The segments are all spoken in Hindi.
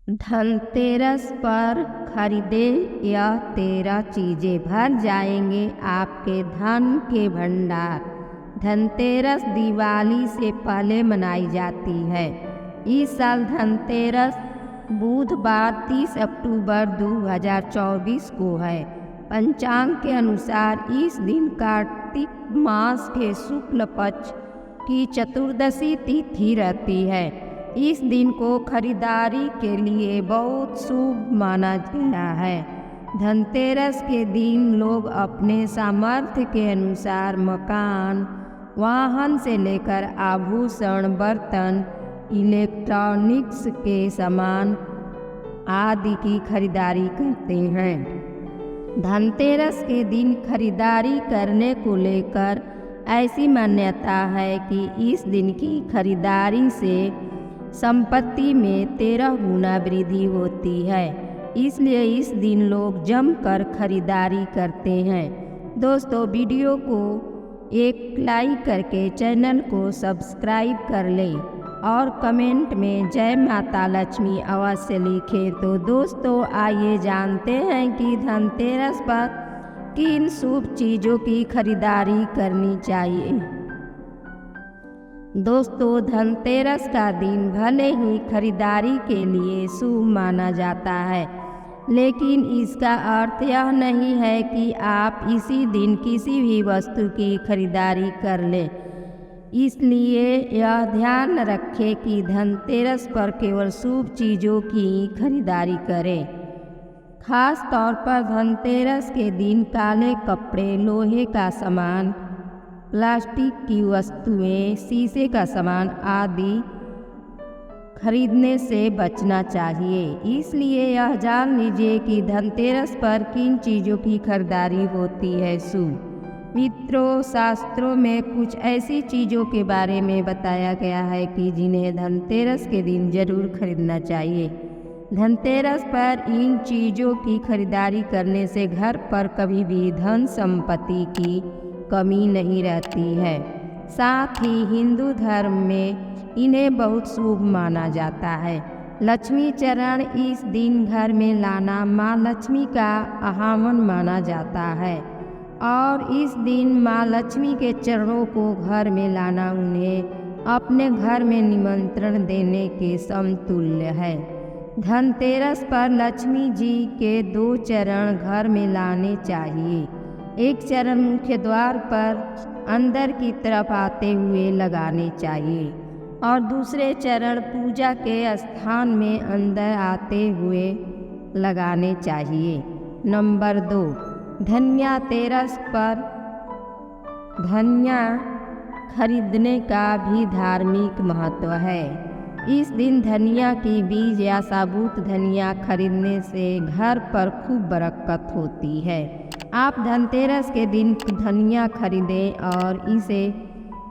धनतेरस पर खरीदे यह 13 चीज़ें भर जाएंगे आपके धन के भंडार। धनतेरस दिवाली से पहले मनाई जाती है। इस साल धनतेरस बुधवार 30 अक्टूबर 2024 को है। पंचांग के अनुसार इस दिन कार्तिक मास के शुक्ल पक्ष की चतुर्दशी तिथि रहती है। इस दिन को खरीदारी के लिए बहुत शुभ माना गया है। धनतेरस के दिन लोग अपने सामर्थ्य के अनुसार मकान, वाहन से लेकर आभूषण, बर्तन, इलेक्ट्रॉनिक्स के सामान आदि की खरीदारी करते हैं। धनतेरस के दिन खरीदारी करने को लेकर ऐसी मान्यता है कि इस दिन की खरीदारी से संपत्ति में 13 गुना वृद्धि होती है। इसलिए इस दिन लोग जमकर खरीदारी करते हैं। दोस्तों, वीडियो को एक लाइक करके चैनल को सब्सक्राइब कर लें और कमेंट में जय माता लक्ष्मी अवश्य लिखें। तो दोस्तों, आइए जानते हैं कि धनतेरस पर किन शुभ चीज़ों की खरीदारी करनी चाहिए। दोस्तों, धनतेरस का दिन भले ही खरीदारी के लिए शुभ माना जाता है, लेकिन इसका अर्थ यह नहीं है कि आप इसी दिन किसी भी वस्तु की खरीदारी कर लें। इसलिए यह ध्यान रखें कि धनतेरस पर केवल शुभ चीज़ों की खरीदारी करें। खास तौर पर धनतेरस के दिन काले कपड़े, लोहे का सामान, प्लास्टिक की वस्तुएं, शीशे का सामान आदि खरीदने से बचना चाहिए। इसलिए यह जान लीजिए कि धनतेरस पर किन चीज़ों की खरीदारी होती है शुभ। मित्रों, शास्त्रों में कुछ ऐसी चीज़ों के बारे में बताया गया है कि जिन्हें धनतेरस के दिन जरूर खरीदना चाहिए। धनतेरस पर इन चीज़ों की खरीदारी करने से घर पर कभी भी धन संपत्ति की कमी नहीं रहती है। साथ ही हिंदू धर्म में इन्हें बहुत शुभ माना जाता है। लक्ष्मी चरण इस दिन घर में लाना माँ लक्ष्मी का आह्वान माना जाता है और इस दिन माँ लक्ष्मी के चरणों को घर में लाना उन्हें अपने घर में निमंत्रण देने के समतुल्य है। धनतेरस पर लक्ष्मी जी के 2 चरण घर में लाने चाहिए। एक चरण मुख्य द्वार पर अंदर की तरफ आते हुए लगाने चाहिए और दूसरे चरण पूजा के स्थान में अंदर आते हुए लगाने चाहिए। नंबर 2, धनतेरस पर धनिया खरीदने का भी धार्मिक महत्व है। इस दिन धनिया की बीज या साबुत धनिया खरीदने से घर पर खूब बरकत होती है। आप धनतेरस के दिन धनिया खरीदें और इसे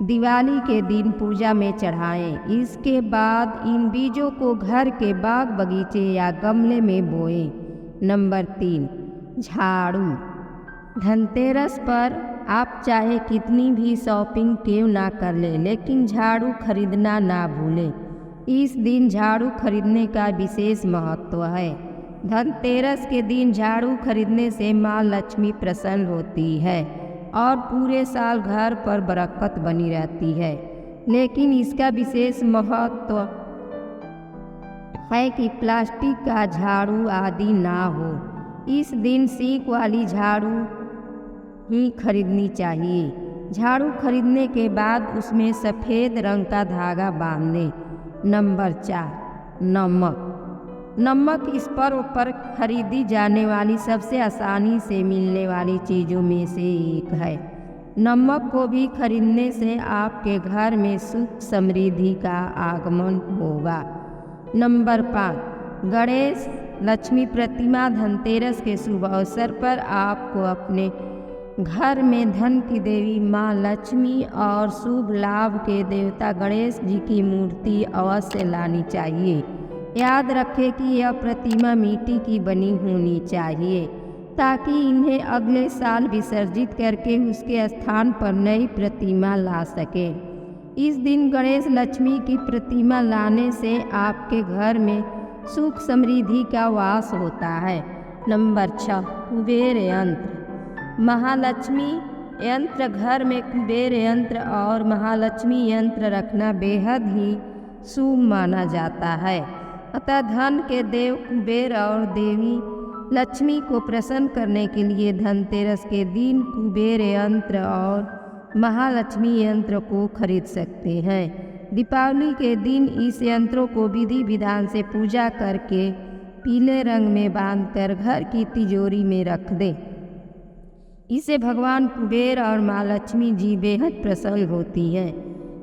दिवाली के दिन पूजा में चढ़ाएं। इसके बाद इन बीजों को घर के बाग बगीचे या गमले में बोएं। नंबर 3, झाड़ू। धनतेरस पर आप चाहे कितनी भी शॉपिंग क्यों ना कर लें, लेकिन झाड़ू खरीदना ना भूलें। इस दिन झाड़ू खरीदने का विशेष महत्व है। धनतेरस के दिन झाड़ू खरीदने से माँ लक्ष्मी प्रसन्न होती है और पूरे साल घर पर बरकत बनी रहती है। लेकिन इसका विशेष महत्व है कि प्लास्टिक का झाड़ू आदि ना हो। इस दिन सीक वाली झाड़ू ही खरीदनी चाहिए। झाड़ू खरीदने के बाद उसमें सफ़ेद रंग का धागा बांध लें। नंबर 4, नमक। नमक इस पर्व पर खरीदी जाने वाली सबसे आसानी से मिलने वाली चीज़ों में से एक है। नमक को भी खरीदने से आपके घर में सुख समृद्धि का आगमन होगा। नंबर 5, गणेश लक्ष्मी प्रतिमा। धनतेरस के शुभ अवसर पर आपको अपने घर में धन की देवी माँ लक्ष्मी और शुभ लाभ के देवता गणेश जी की मूर्ति अवश्य लानी चाहिए। याद रखें कि यह प्रतिमा मिट्टी की बनी होनी चाहिए ताकि इन्हें अगले साल विसर्जित करके उसके स्थान पर नई प्रतिमा ला सकें। इस दिन गणेश लक्ष्मी की प्रतिमा लाने से आपके घर में सुख समृद्धि का वास होता है। नंबर 6, कुबेर यंत्र। महालक्ष्मी यंत्र। घर में कुबेर यंत्र और महालक्ष्मी यंत्र रखना बेहद ही शुभ माना जाता है। अतः धन के देव कुबेर और देवी लक्ष्मी को प्रसन्न करने के लिए धनतेरस के दिन कुबेर यंत्र और महालक्ष्मी यंत्र को खरीद सकते हैं। दीपावली के दिन इस यंत्रों को विधि विधान से पूजा करके पीले रंग में बांधकर घर की तिजोरी में रख दें। इससे भगवान कुबेर और माँ लक्ष्मी जी बेहद प्रसन्न होती हैं।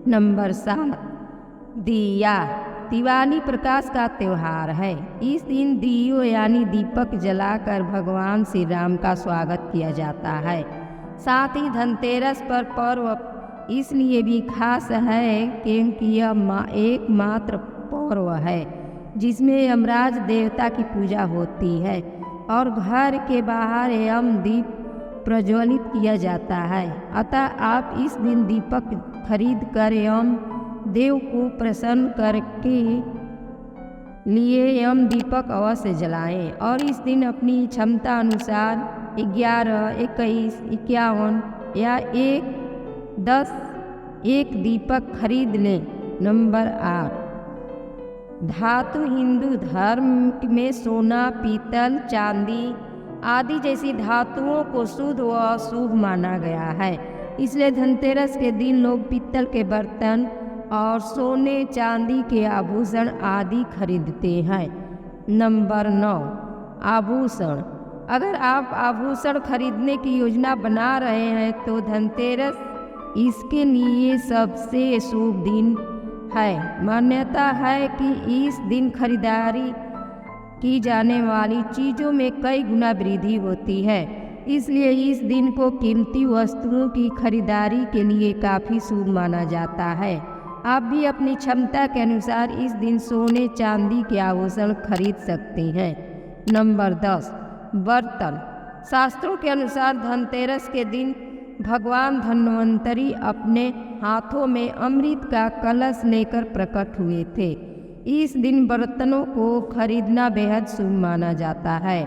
नंबर 7, दिया। दिवाली प्रकाश का त्यौहार है। इस दिन दियो यानी दीपक जलाकर भगवान श्री राम का स्वागत किया जाता है। साथ ही धनतेरस पर पर्व इसलिए भी खास है क्योंकि यह एकमात्र पर्व है जिसमें यमराज देवता की पूजा होती है और घर के बाहर एवं दीप प्रज्वलित किया जाता है। अतः आप इस दिन दीपक खरीद कर एवं देव को प्रसन्न करके लिए एवं दीपक अवश्य जलाएं और इस दिन अपनी क्षमता अनुसार 11, 21, 51 या 10 एक दीपक खरीद लें। नंबर 8, धातु। हिंदू धर्म में सोना, पीतल, चांदी आदि जैसी धातुओं को शुद्ध व अशुभ माना गया है। इसलिए धनतेरस के दिन लोग पीतल के बर्तन और सोने चांदी के आभूषण आदि खरीदते हैं। नंबर 9, आभूषण। अगर आप आभूषण खरीदने की योजना बना रहे हैं तो धनतेरस इसके लिए सबसे शुभ दिन है। मान्यता है कि इस दिन खरीदारी की जाने वाली चीज़ों में कई गुना वृद्धि होती है। इसलिए इस दिन को कीमती वस्तुओं की खरीदारी के लिए काफ़ी शुभ माना जाता है। आप भी अपनी क्षमता के अनुसार इस दिन सोने चांदी के आभूषण खरीद सकते हैं। नंबर 10, बर्तन। शास्त्रों के अनुसार धनतेरस के दिन भगवान धन्वंतरी अपने हाथों में अमृत का कलश लेकर प्रकट हुए थे। इस दिन बर्तनों को खरीदना बेहद शुभ माना जाता है।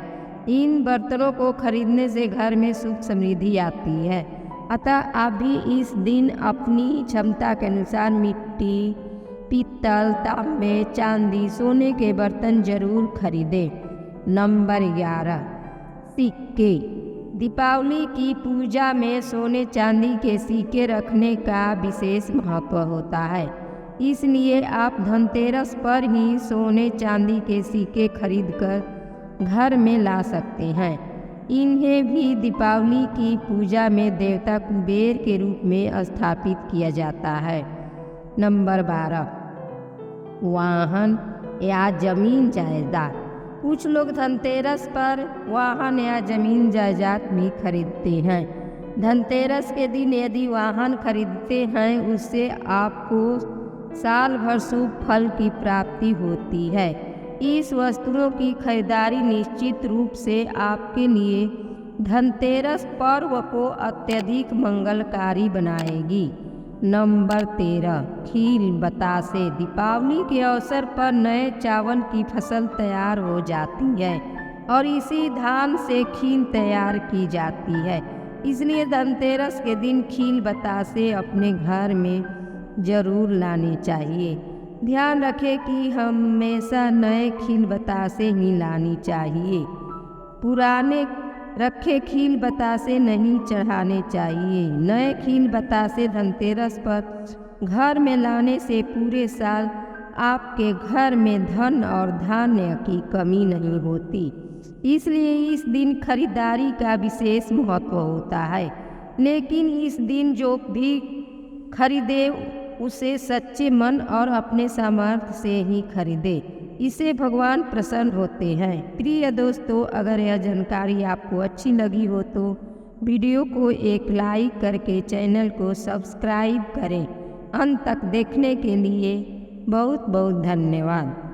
इन बर्तनों को खरीदने से घर में सुख समृद्धि आती है। अतः आप भी इस दिन अपनी क्षमता के अनुसार मिट्टी, पीतल, तांबे, चांदी, सोने के बर्तन जरूर खरीदें। नंबर 11, सिक्के। दीपावली की पूजा में सोने चांदी के सिक्के रखने का विशेष महत्व होता है। इसलिए आप धनतेरस पर ही सोने चांदी के सिक्के खरीदकर घर में ला सकते हैं। इन्हें भी दीपावली की पूजा में देवता कुबेर के रूप में स्थापित किया जाता है। नंबर 12, वाहन या जमीन जायदाद। कुछ लोग धनतेरस पर वाहन या जमीन जायदाद भी खरीदते हैं। धनतेरस के दिन यदि वाहन खरीदते हैं उससे आपको साल भर शुभ फल की प्राप्ति होती है। इस वस्तुओं की खरीदारी निश्चित रूप से आपके लिए धनतेरस पर्व को अत्यधिक मंगलकारी बनाएगी। नंबर 13, खील बतासे। दीपावली के अवसर पर नए चावल की फसल तैयार हो जाती है और इसी धान से खील तैयार की जाती है। इसलिए धनतेरस के दिन खील बतासे अपने घर में जरूर लाने चाहिए। ध्यान रखें कि हमेशा नए खील बतासे ही लानी चाहिए। पुराने रखे खील बतासे नहीं चढ़ाने चाहिए। नए खील बतासे धनतेरस पर घर में लाने से पूरे साल आपके घर में धन और धान्य की कमी नहीं होती। इसलिए इस दिन खरीदारी का विशेष महत्व होता है। लेकिन इस दिन जो भी खरीदे उसे सच्चे मन और अपने सामर्थ्य से ही खरीदे। इससे भगवान प्रसन्न होते हैं। प्रिय दोस्तों, अगर यह जानकारी आपको अच्छी लगी हो तो वीडियो को एक लाइक करके चैनल को सब्सक्राइब करें। अंत तक देखने के लिए बहुत बहुत धन्यवाद।